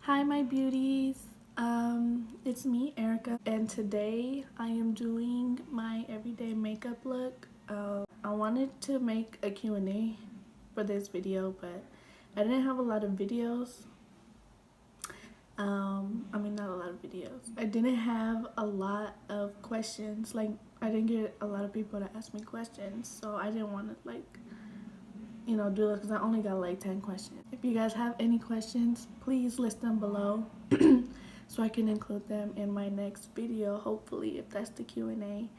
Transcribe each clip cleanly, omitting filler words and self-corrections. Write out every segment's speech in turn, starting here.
Hi my beauties, it's me Erica, and today I am doing my everyday makeup look. I wanted to make a Q&A for this video, but I didn't have a lot of videos. Not a lot of videos. I didn't have a lot of questions. Like, I didn't get a lot of people to ask me questions, so I didn't want to do it because I only got like 10 questions. If you guys have any questions, please list them below so I can include them in my next video, hopefully, if that's the Q&A.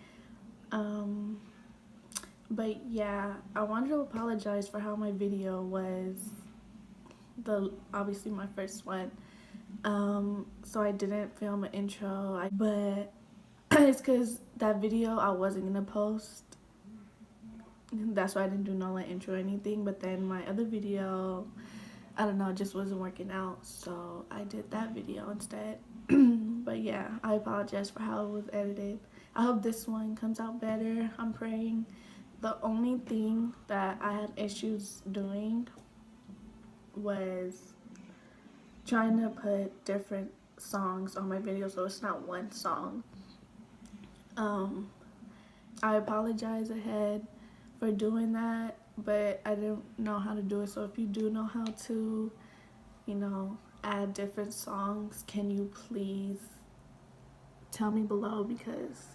But yeah, I wanted to apologize for how my video was, obviously my first one. So I didn't film an intro, but it's because that video I wasn't gonna post. That's why I didn't do no like intro or anything. But then my other video, I don't know, it just wasn't working out, so I did that video instead. But yeah, I apologize for how it was edited. I hope this one comes out better. I'm praying. The only thing that I had issues doing was trying to put different songs on my video so it's not one song. I apologize ahead for doing that, but I didn't know how to do it. So if you do know how to, add different songs, can you please tell me below, because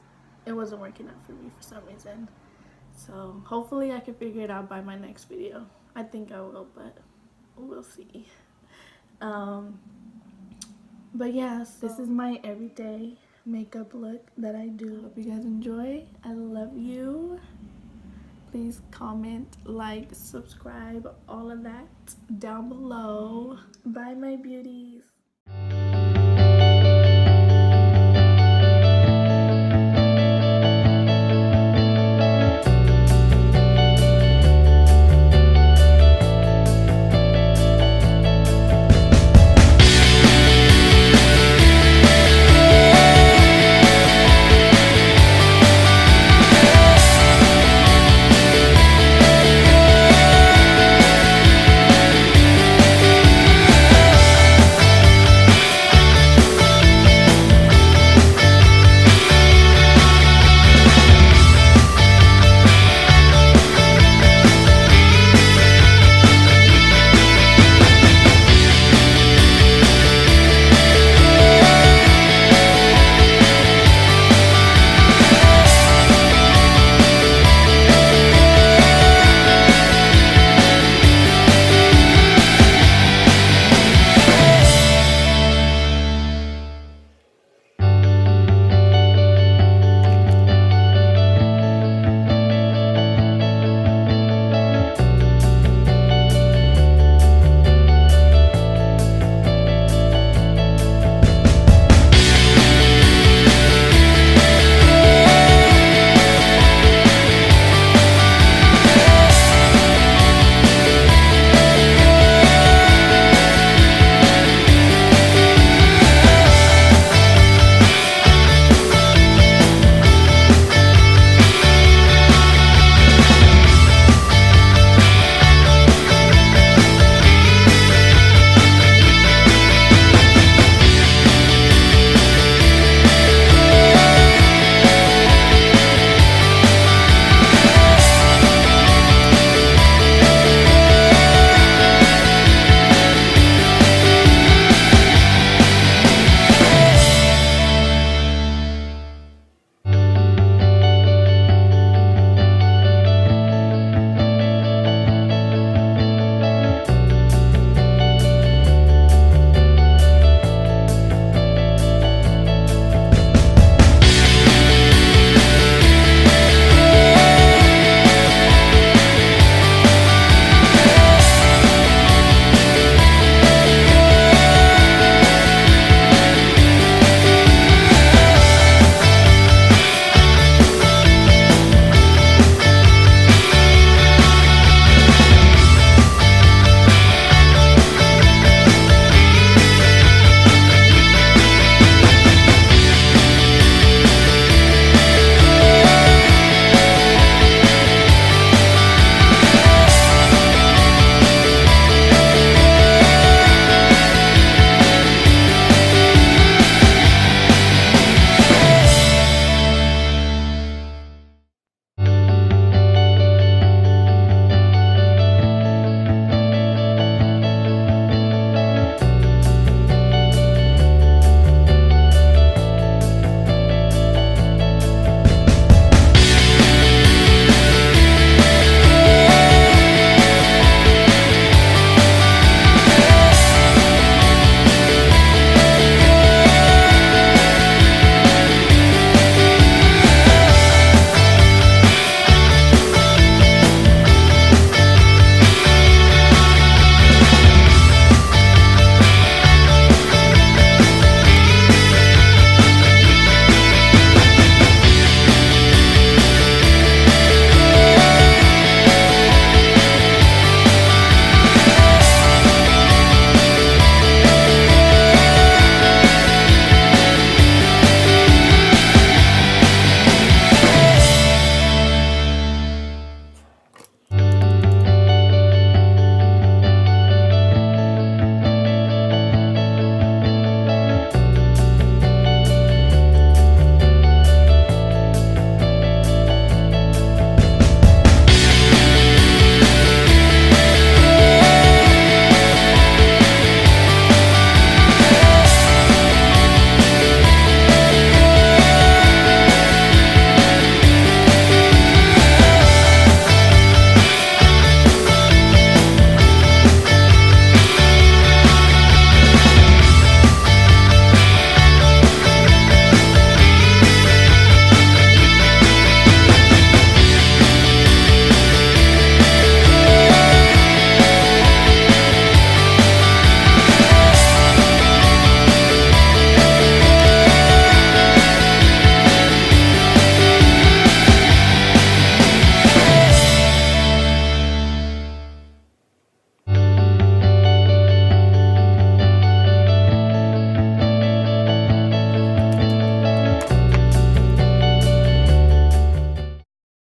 it wasn't working out for me for some reason. So hopefully I can figure it out by my next video. I think I will, but we'll see. But yes, this is my everyday makeup look that I do. Hope you guys enjoy. I love you. Please comment, like, subscribe, all of that down below. Bye my beauties.